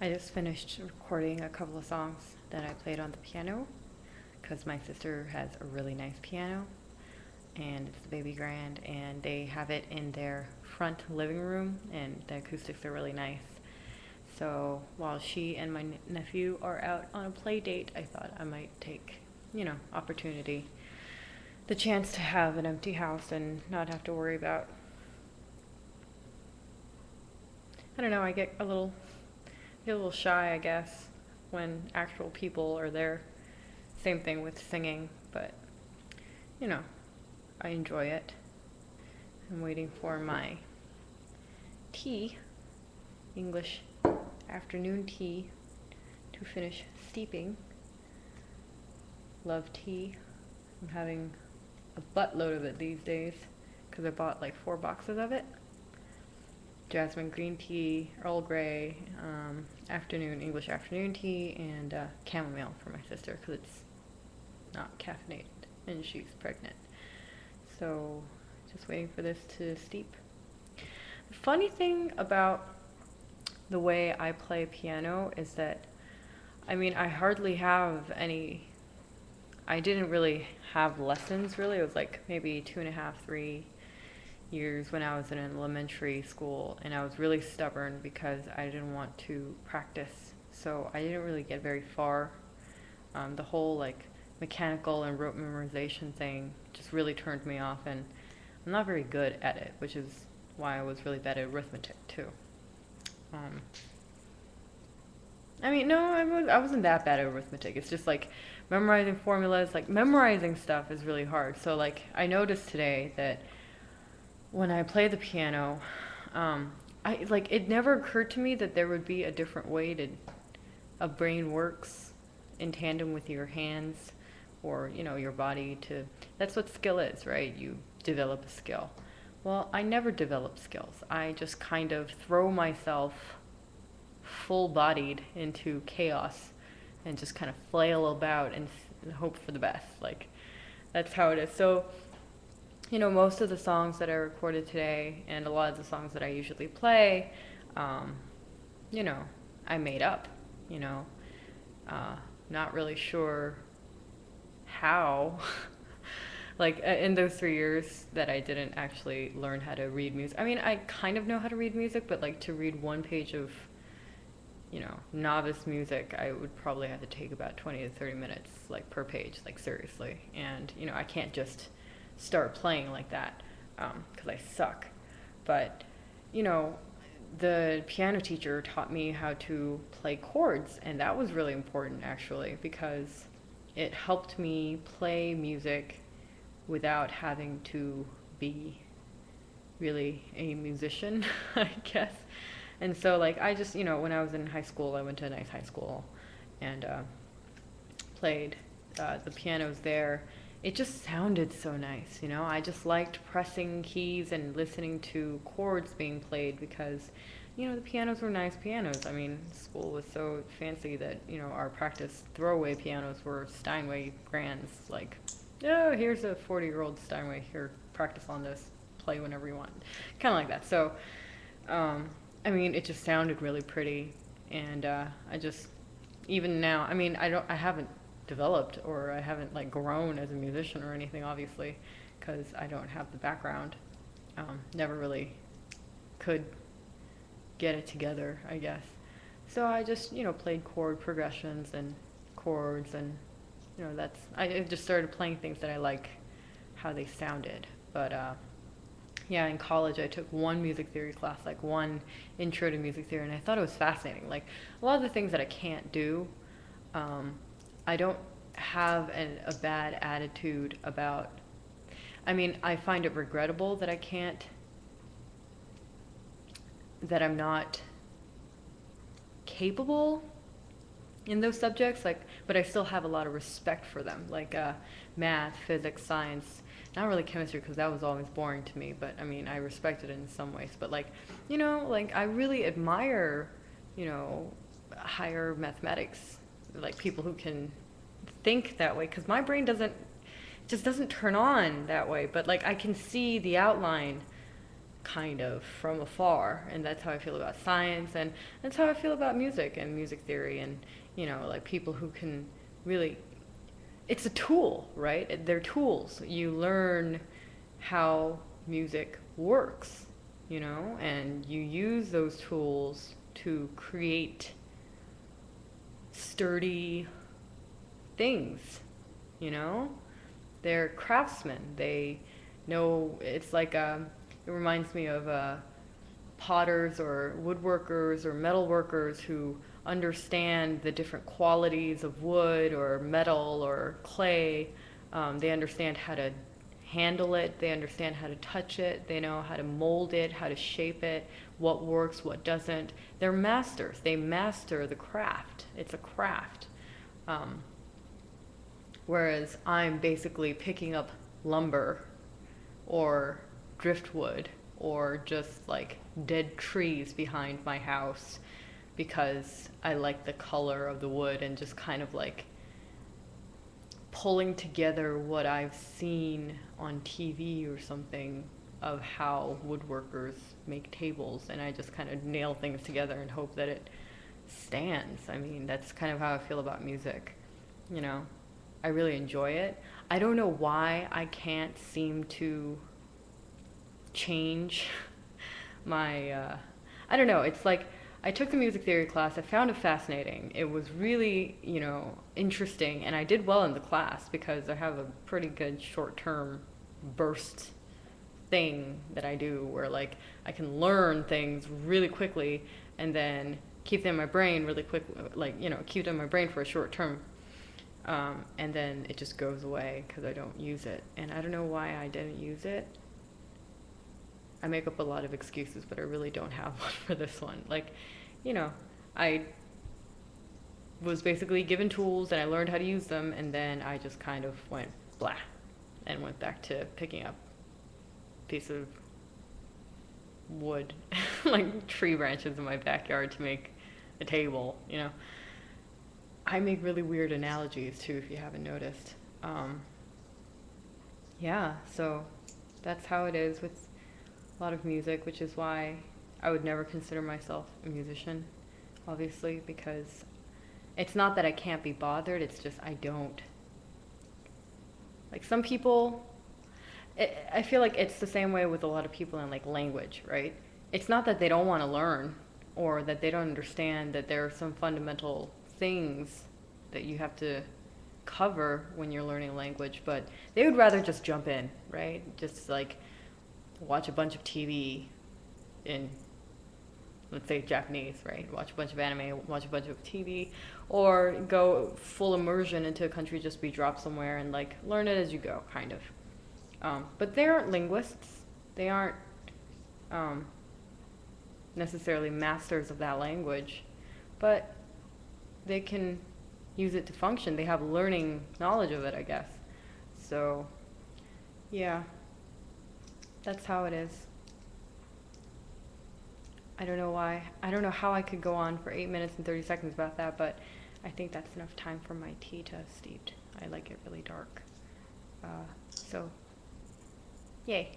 I just finished recording a couple of songs that I played on the piano because my sister has a really nice piano and it's the baby grand and they have it in their front living room and the acoustics are really nice. So while she and my nephew are out on a play date, I thought I might take, opportunity, the chance to have an empty house and not have to worry about, I don't know, I get a little shy, I guess, when actual people are there. Same thing with singing, but you know, I enjoy it. I'm waiting for my tea, English afternoon tea, to finish steeping. Love tea. I'm having a buttload of it these days because I bought like 4 boxes of it. Jasmine green tea, Earl Grey, English afternoon tea, and chamomile for my sister because it's not caffeinated and she's pregnant. So just waiting for this to steep. The funny thing about the way I play piano is that, I hardly have any, I didn't really have lessons really. It was like maybe 2.5, 3 years when I was in elementary school, and I was really stubborn because I didn't want to practice. So I didn't really get very far. The whole like mechanical and rote memorization thing just really turned me off, and I'm not very good at it, which is why I was really bad at arithmetic too. Um, no, I wasn't that bad at arithmetic. It's just like memorizing formulas, like memorizing stuff is really hard. So like I noticed today that when I play the piano, I like it never occurred to me that there would be a different way to a brain works in tandem with your hands or your body to that's what skill is, right? You develop a skill. Well, I never develop skills. I just kind of throw myself full bodied into chaos and just kind of flail about and hope for the best. Like that's how it is. So most of the songs that I recorded today and a lot of the songs that I usually play, um, you know, I made up, you know, not really sure how. Like in those 3 years that I didn't actually learn how to read music. I kind of know how to read music, but like to read one page of, novice music, I would probably have to take about 20 to 30 minutes, like per page, like seriously. And, I can't just start playing like that because I suck. But, you know, the piano teacher taught me how to play chords, and that was really important actually because it helped me play music without having to be really a musician, I guess. And so, like, I just, when I was in high school, I went to a nice high school and played the pianos there. It just sounded so nice, I just liked pressing keys and listening to chords being played because, the pianos were nice pianos. School was so fancy that, our practice throwaway pianos were Steinway grands. Like, oh, here's a 40-year-old Steinway. Here, practice on this. Play whenever you want. Kind of like that. So, it just sounded really pretty. And I just, even now, I haven't developed or I haven't like grown as a musician or anything, obviously, because I don't have the background. Never really could get it together, I guess. So I just, played chord progressions and chords and, I just started playing things that I like how they sounded. But yeah, in college I took one music theory class, like one intro to music theory, and I thought it was fascinating. Like a lot of the things that I can't do, I don't have a bad attitude about. I find it regrettable that that I'm not capable in those subjects, like, but I still have a lot of respect for them, like math, physics, science. Not really chemistry because that was always boring to me, but I respect it in some ways. But like, like I really admire, higher mathematics, like people who can think that way because my brain doesn't turn on that way. But like I can see the outline kind of from afar, and that's how I feel about science, and that's how I feel about music and music theory, and like people who can really, it's a tool, right? They're tools. You learn how music works, and you use those tools to create sturdy things, you know? They're craftsmen. They know, it's like, it reminds me of potters or woodworkers or metal workers who understand the different qualities of wood or metal or clay. They understand how to handle it. They understand how to touch it. They know how to mold it, how to shape it, what works, what doesn't. They're masters. They master the craft. It's a craft. Whereas I'm basically picking up lumber or driftwood or just like dead trees behind my house because I like the color of the wood, and just kind of like pulling together what I've seen on TV or something of how woodworkers make tables, and I just kind of nail things together and hope that it stands. I mean, that's kind of how I feel about music, I really enjoy it. I don't know why I can't seem to change my, I don't know, it's like I took the music theory class, I found it fascinating. It was really, interesting, and I did well in the class because I have a pretty good short-term burst thing that I do where like I can learn things really quickly and then keep them in my brain really quick, like, keep them in my brain for a short term. And then it just goes away because I don't use it. And I don't know why I didn't use it. I make up a lot of excuses, but I really don't have one for this one. Like, I was basically given tools and I learned how to use them, and then I just kind of went blah and went back to picking up a piece of wood, like tree branches in my backyard to make a table, I make really weird analogies too, if you haven't noticed. Yeah, so that's how it is with a lot of music, which is why I would never consider myself a musician, obviously, because it's not that I can't be bothered, it's just I don't. Like some people, I feel like it's the same way with a lot of people in like language, right? It's not that they don't want to learn or that they don't understand that there are some fundamental things that you have to cover when you're learning a language, but they would rather just jump in, right? Just like watch a bunch of TV in, let's say, Japanese, right? Watch a bunch of anime, watch a bunch of TV, or go full immersion into a country, just be dropped somewhere and like learn it as you go, kind of. But they aren't linguists. They aren't necessarily masters of that language, but they can use it to function. They have learning knowledge of it, I guess. So, yeah, that's how it is. I don't know why. I don't know how I could go on for 8 minutes and 30 seconds about that, but I think that's enough time for my tea to steep. I like it really dark. So, yay.